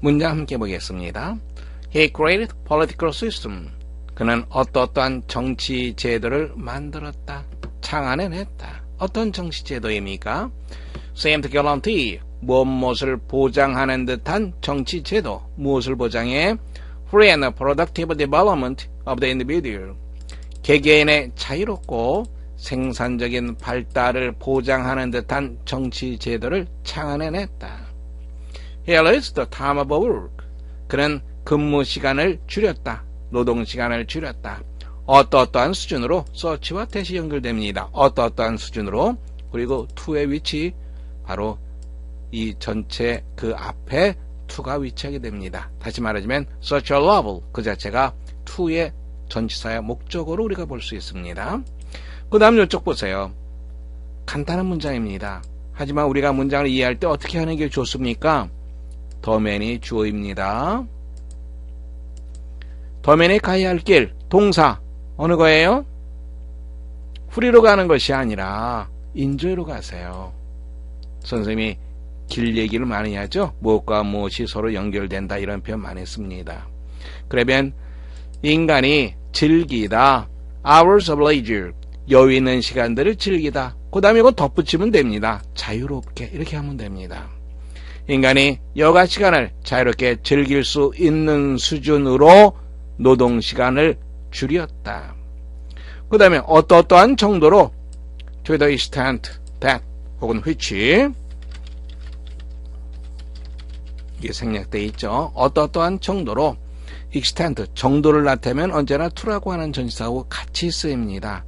문장 함께 보겠습니다. He created political system. 그는 어떠한 정치 제도를 만들었다. 창안해냈다. 어떤 정치 제도입니까? Seem to guarantee. 무엇을 보장하는 듯한 정치 제도. 무엇을 보장해? Free and productive development of the individual. 개개인의 자유롭고 생산적인 발달을 보장하는 듯한 정치 제도를 창안해냈다. He reduced the time of work. 그는 근무 시간을 줄였다. 노동 시간을 줄였다. 어떠한 수준으로 서치와 대시 연결됩니다. 어떠한 수준으로 그리고 to의 위치 바로 이 전체 그 앞에 to가 위치하게 됩니다. 다시 말하자면 such a level 그 자체가 to의 전치사의 목적으로 우리가 볼 수 있습니다. 그 다음 이쪽 보세요. 간단한 문장입니다. 하지만 우리가 문장을 이해할 때 어떻게 하는 게 좋습니까? 더맨이 주어입니다. 더맨이 가야 할 길, 동사 어느 거예요? 프리로 가는 것이 아니라 인조로 가세요. 선생님이 길 얘기를 많이 하죠. 무엇과 무엇이 서로 연결된다 이런 표현 많이 씁니다. 그러면 인간이 즐기다 hours of leisure 여유 있는 시간들을 즐기다. 그 다음에 이거 덧붙이면 됩니다. 자유롭게 이렇게 하면 됩니다. 인간이 여가 시간을 자유롭게 즐길 수 있는 수준으로 노동 시간을 줄였다. 그 다음에 어떠한 정도로 to the extent that 혹은 which 이게 생략되어 있죠. 어떠한 정도로 extent 정도를 나타내면 언제나 to라고 하는 전치사하고 같이 쓰입니다.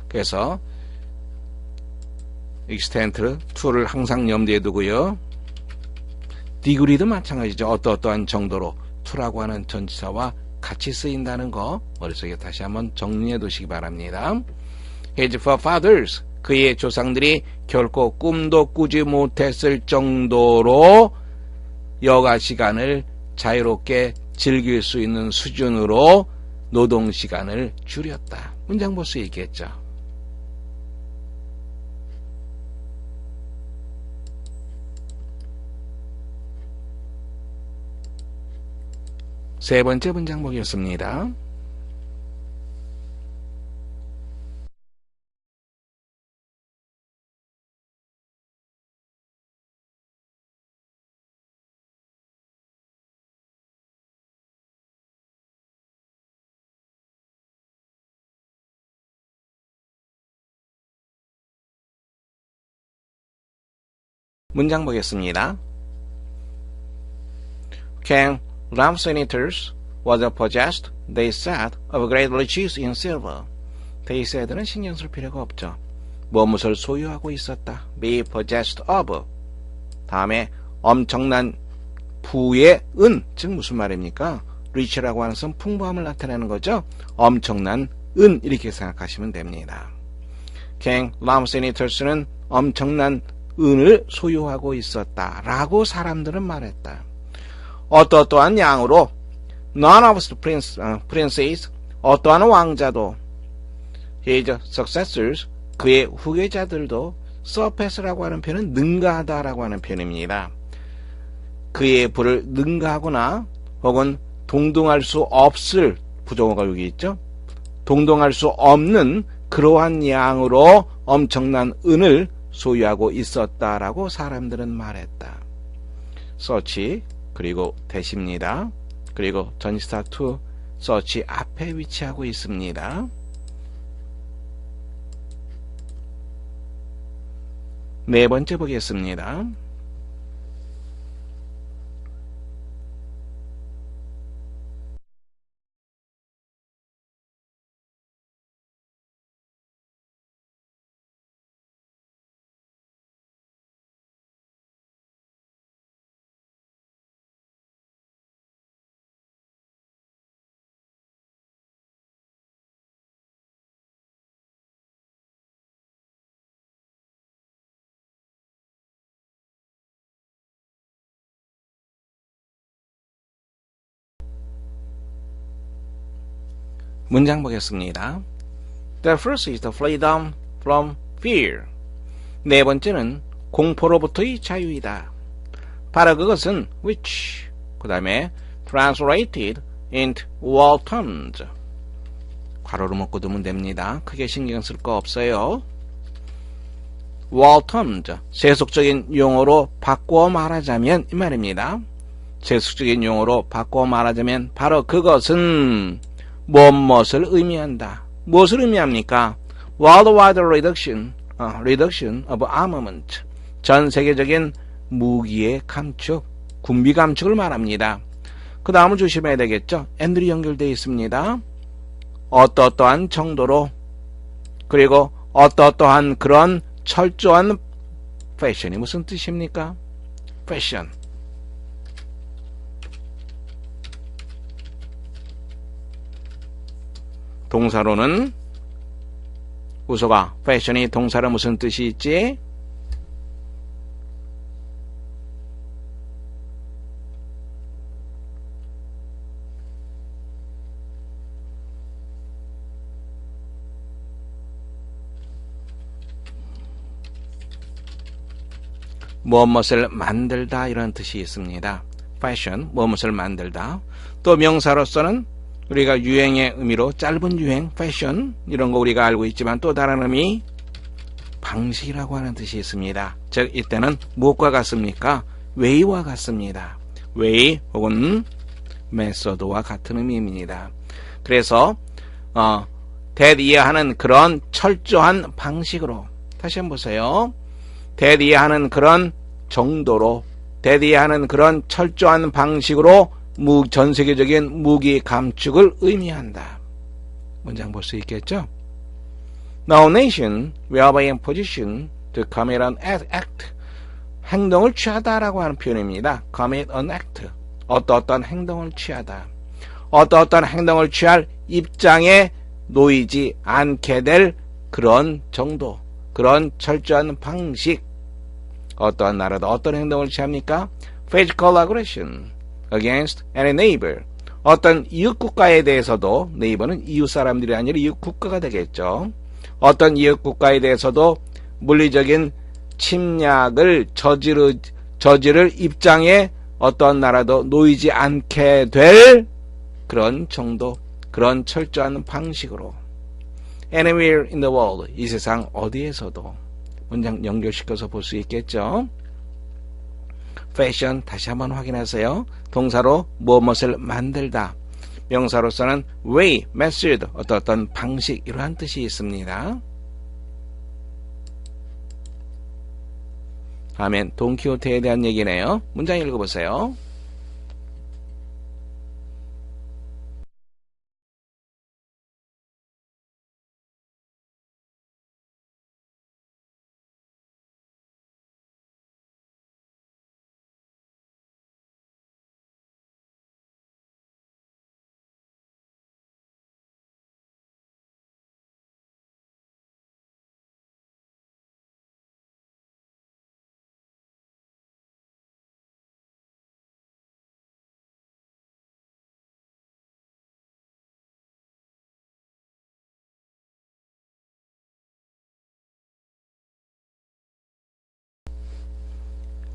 그래서 extent to를 항상 염두에 두고요. degree도 마찬가지죠. 어떠한 정도로 to라고 하는 전치사와 같이 쓰인다는 거 머릿속에 다시 한번 정리해 두시기 바랍니다. His forefathers 그의 조상들이 결코 꿈도 꾸지 못했을 정도로 여가 시간을 자유롭게 즐길 수 있는 수준으로 노동 시간을 줄였다. 문장 볼 수 있겠죠. 세 번째 문장 보겠습니다. 문장 보겠습니다. King Ramseniters was possessed, they said, of great riches in silver. They said는 신경 쓸 필요가 없죠. 무엇을 소유하고 있었다. be possessed of. 다음에 엄청난 부의 은, 즉 무슨 말입니까? rich라고 하는 것은 풍부함을 나타내는 거죠. 엄청난 은 이렇게 생각하시면 됩니다. King Ramsenitors는 엄청난 은을 소유하고 있었다 라고 사람들은 말했다. 어떠한 양으로 none of the princes 어떠한 왕자도 his successors 그의 후계자들도 surpass라고 하는 표현은 능가하다라고 하는 표현입니다. 그의 부를 능가하거나 혹은 동등할 수 없을 부정어가 여기 있죠. 동등할 수 없는 그러한 양으로 엄청난 은을 소유하고 있었다라고 사람들은 말했다. such 그리고 대시입니다. 그리고 전치사 to such 앞에 위치하고 있습니다. 네 번째 보겠습니다. 문장 보겠습니다. The first is the freedom from fear. 네 번째는 공포로부터의 자유이다. 바로 그것은 which 그 다음에 translated into world terms. 괄호로 묶어두면 됩니다. 크게 신경 쓸 거 없어요. world terms, 세속적인 용어로 바꾸어 말하자면 이 말입니다. 세속적인 용어로 바꾸어 말하자면 바로 그것은 무엇을 의미한다. 무엇을 의미합니까? worldwide reduction of armament, 전 세계적인 무기의 감축, 군비 감축을 말합니다. 그 다음은 조심해야 되겠죠. and로 연결되어 있습니다. 어떠한 정도로, 그리고 어떠한 그런 철저한 패션이 무슨 뜻입니까? 패션. 동사로는 우소가 패션이 동사로 무슨 뜻이 있지? 무엇을 만들다 이런 뜻이 있습니다. 패션, 무엇을 만들다. 또 명사로서는 우리가 유행의 의미로 짧은 유행, 패션 이런 거 우리가 알고 있지만 또 다른 의미 방식이라고 하는 뜻이 있습니다. 즉 이때는 무엇과 같습니까? 웨이와 같습니다. 웨이 혹은 메소드와 같은 의미입니다. 그래서 대리하는 그런 철저한 방식으로, 다시 한번 보세요. 대리하는 그런 정도로, 대리하는 그런 철저한 방식으로 전 세계적인 무기 감축을 의미한다. 문장 볼 수 있겠죠? No nation will be in position to commit an act. 행동을 취하다라고 하는 표현입니다. commit an act. 어떠한 행동을 취하다. 어떠한 행동을 취할 입장에 놓이지 않게 될 그런 정도, 그런 철저한 방식. 어떠한 나라도 어떤 행동을 취합니까? physical aggression against any neighbor. 어떤 이웃 국가에 대해서도, 네이버는 이웃 사람들이 아니라 이웃 국가가 되겠죠. 어떤 이웃 국가에 대해서도 물리적인 침략을 저지를 입장에 어떤 나라도 놓이지 않게 될 그런 정도, 그런 철저한 방식으로. Anywhere in the world, 이 세상 어디에서도. 문장 연결시켜서 볼 수 있겠죠. 패션 다시 한번 확인하세요. 동사로 무엇을 만들다, 명사로서는 way, method, 어떤 방식 이러한 뜻이 있습니다. 다음엔 돈키호테에 대한 얘기네요. 문장 읽어보세요.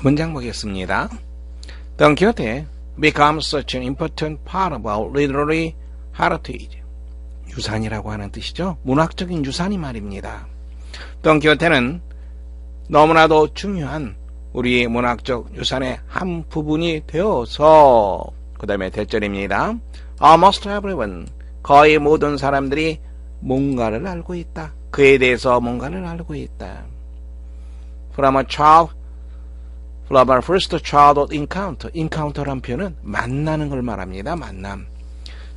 문장 보겠습니다. Don Quixote becomes such an important part of our literary heritage. 유산이라고 하는 뜻이죠. 문학적인 유산이 말입니다. Don Quixote는 너무나도 중요한 우리의 문학적 유산의 한 부분이 되어서, 그 다음에 대절입니다. Almost everyone, 거의 모든 사람들이 뭔가를 알고 있다. 그에 대해서 뭔가를 알고 있다. From our first childhood encounter. encounter란 표현은 만나는 걸 말합니다. 만남.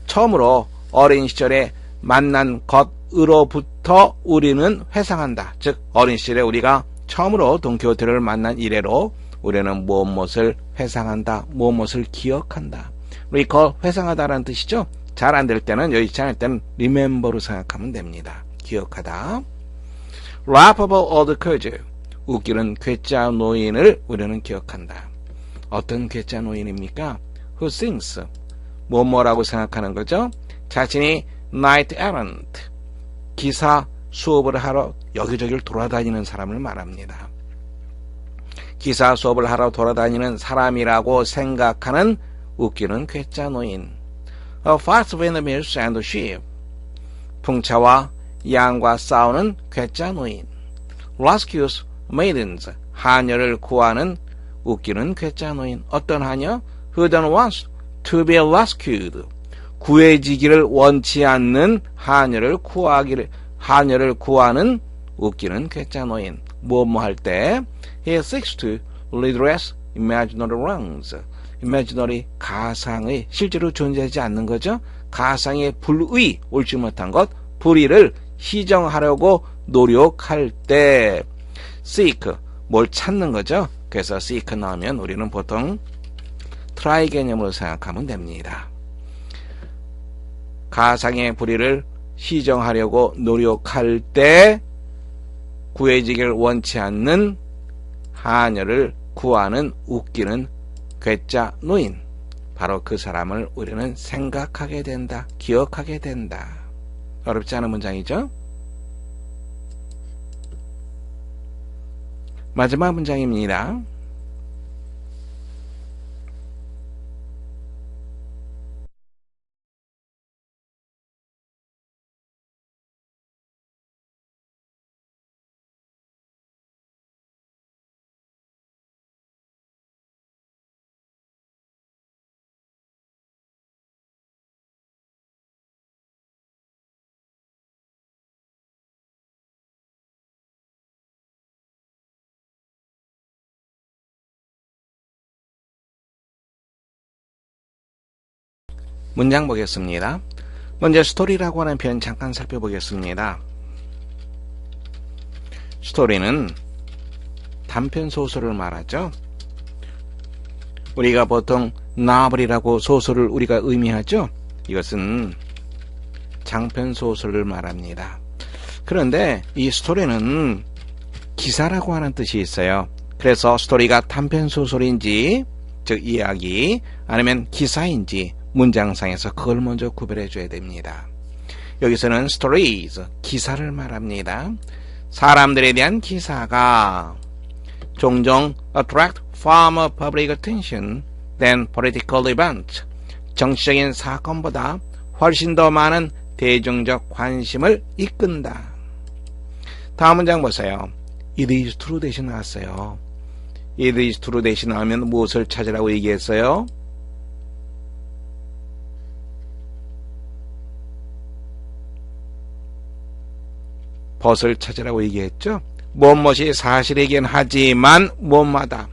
처음으로 어린 시절에 만난 것으로부터 우리는 회상한다. 즉 어린 시절에 우리가 처음으로 돈키호테를 만난 이래로 우리는 무엇을 회상한다. 무엇을 기억한다. recall, 회상하다라는 뜻이죠. 잘 안 될 때는, 여의치 않을 때는 remember로 생각하면 됩니다. 기억하다. laughable old codger. 웃기는 괴짜 노인을 우리는 기억한다. 어떤 괴짜 노인입니까? Who thinks, 뭐라고 생각하는 거죠? 자신이 knight errant, 기사 수업을 하러 여기저기를 돌아다니는 사람을 말합니다. 기사 수업을 하러 돌아다니는 사람이라고 생각하는 웃기는 괴짜 노인. A fight between the mills and the sheep. 풍차와 양과 싸우는 괴짜 노인. Rescues maidens. 하녀를 구하는 웃기는 괴짜 노인. 어떤 하녀? Who don't want to be rescued. 구해지기를 원치 않는 하녀를 구하는 웃기는 괴짜 노인. 뭐뭐 할 때 He seeks to redress imaginary wrongs. imaginary 가상의 실제로 존재하지 않는 거죠. 가상의 불의, 옳지 못한 것, 불의를 시정하려고 노력할 때 seek, 뭘 찾는 거죠. 그래서 seek 나오면 우리는 보통 try 개념으로 생각하면 됩니다. 가상의 불의를 시정하려고 노력할 때 구해지기를 원치 않는 하녀를 구하는 웃기는 괴짜 노인. 바로 그 사람을 우리는 생각하게 된다, 기억하게 된다. 어렵지 않은 문장이죠? 마지막 문장입니다. 문장 보겠습니다. 먼저 스토리라고 하는 표현 잠깐 살펴보겠습니다. 스토리는 단편 소설을 말하죠. 우리가 보통 나블이라고 소설을 우리가 의미하죠. 이것은 장편 소설을 말합니다. 그런데 이 스토리는 기사라고 하는 뜻이 있어요. 그래서 스토리가 단편 소설인지, 즉 이야기, 아니면 기사인지 문장상에서 그걸 먼저 구별해 줘야 됩니다. 여기서는 stories, 기사를 말합니다. 사람들에 대한 기사가 종종 attract far more public attention than political events. 정치적인 사건보다 훨씬 더 많은 대중적 관심을 이끈다. 다음 문장 보세요. It is true 대신 나왔어요. It is true 대신 나오면 무엇을 찾으라고 얘기했어요? 벗을 찾으라고 얘기했죠. 무엇이 사실이긴 하지만 무엇마다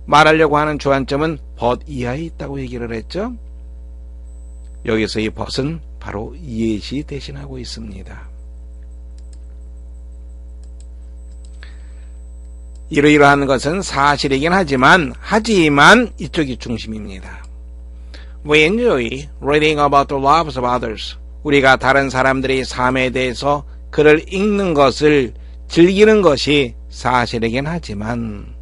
말하려고 하는 주안점은 벗 이하에 있다고 얘기를 했죠. 여기서 이 벗은 바로 예시 대신하고 있습니다. 이러이러한 것은 사실이긴 하지만 이쪽이 중심입니다. We enjoy reading about the lives of others. 우리가 다른 사람들의 삶에 대해서 글을 읽는 것을 즐기는 것이 사실이긴 하지만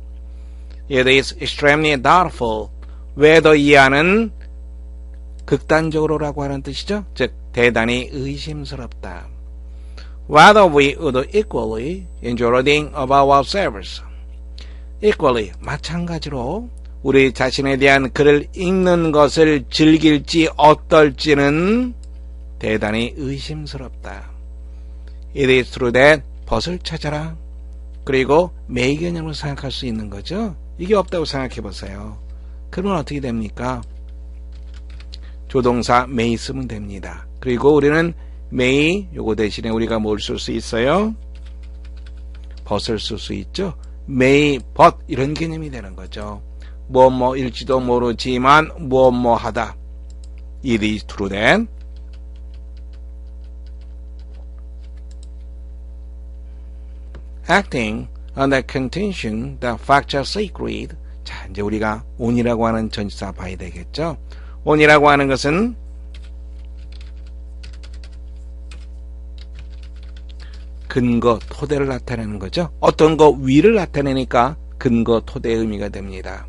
It is extremely doubtful. whether 이하는 극단적으로라고 하는 뜻이죠. 즉 대단히 의심스럽다. Whether we would equally enjoy reading about ourselves. equally 마찬가지로 우리 자신에 대한 글을 읽는 것을 즐길지 어떨지는 대단히 의심스럽다. It is true that 벗을 찾아라. 그리고 may 개념으로 생각할 수 있는 거죠. 이게 없다고 생각해 보세요. 그러면 어떻게 됩니까? 조동사 may 쓰면 됩니다. 그리고 우리는 may 요거 대신에 우리가 뭘 쓸 수 있어요? 벗을 쓸 수 있죠. may, 벗 이런 개념이 되는 거죠. 뭐뭐일지도 모르지만 뭐뭐하다. It is true that acting on the contention that facts are sacred. 자, 이제 우리가 on이라고 하는 전치사 봐야 되겠죠. on이라고 하는 것은 근거, 토대를 나타내는 거죠. 어떤 거 위를 나타내니까 근거, 토대의 의미가 됩니다.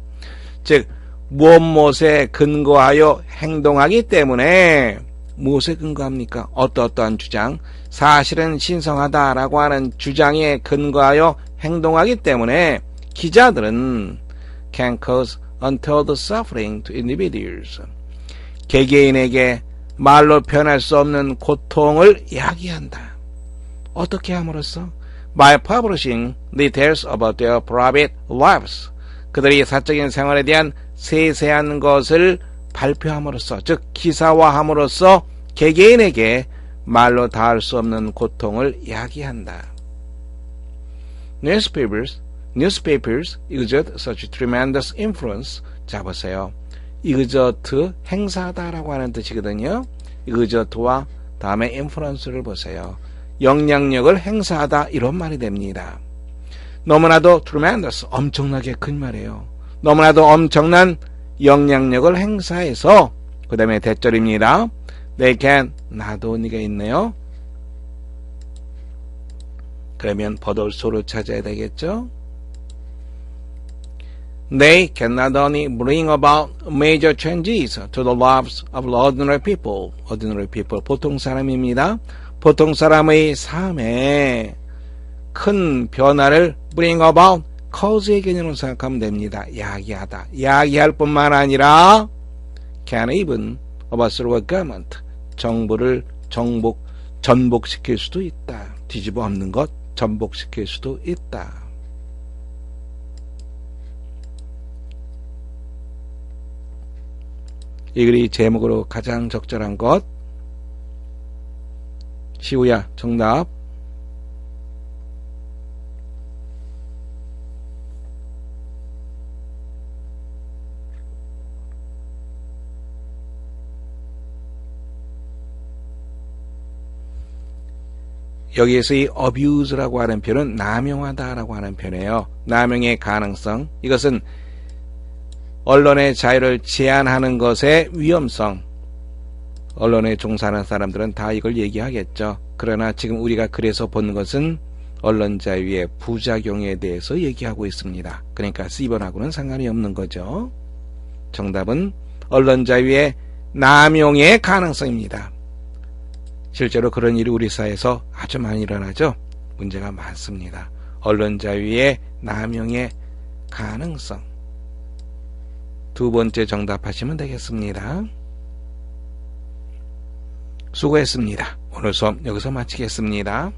즉 무엇에 근거하여 행동하기 때문에 무엇에 근거합니까? 어떠한 주장, 사실은 신성하다라고 하는 주장에 근거하여 행동하기 때문에 기자들은 can cause untold suffering to individuals. 개개인에게 말로 표현할 수 없는 고통을 이야기한다. 어떻게 함으로써? By publishing details about their private lives. 그들이 사적인 생활에 대한 세세한 것을 발표함으로써, 즉 기사화함으로써 개개인에게 말로 닿을 수 없는 고통을 이야기한다. Newspapers exert such tremendous influence. 자, 보세요. exert 행사다라고 하는 뜻이거든요. exert와 다음에 influence를 보세요. 영향력을 행사하다 이런 말이 됩니다. 너무나도 tremendous 엄청나게 큰 말이에요. 너무나도 엄청난 영향력을 행사해서 그 다음에 대절입니다. They can not only가 있네요. 그러면 but also를 찾아야 되겠죠. They can not only bring about major changes to the lives of ordinary people. ordinary people, 보통 사람입니다. 보통 사람의 삶에 큰 변화를 bring about, cause의 개념으로 생각하면 됩니다. 야기하다. 야기할 뿐만 아니라 can even overthrow a government. 정부를 전복시킬 수도 있다. 뒤집어 엎는 것, 전복시킬 수도 있다. 이 글이 제목으로 가장 적절한 것. 시우야, 정답. 여기에서 이 abuse라고 하는 표현은 남용하다라고 하는 표현이에요. 남용의 가능성. 이것은 언론의 자유를 제한하는 것의 위험성. 언론에 종사하는 사람들은 다 이걸 얘기하겠죠. 그러나 지금 우리가 그래서 보는 것은 언론 자유의 부작용에 대해서 얘기하고 있습니다. 그러니까 C번하고는 상관이 없는 거죠. 정답은 언론 자유의 남용의 가능성입니다. 실제로 그런 일이 우리 사회에서 아주 많이 일어나죠. 문제가 많습니다. 언론 자유의 남용의 가능성. 두 번째 정답하시면 되겠습니다. 수고했습니다. 오늘 수업 여기서 마치겠습니다.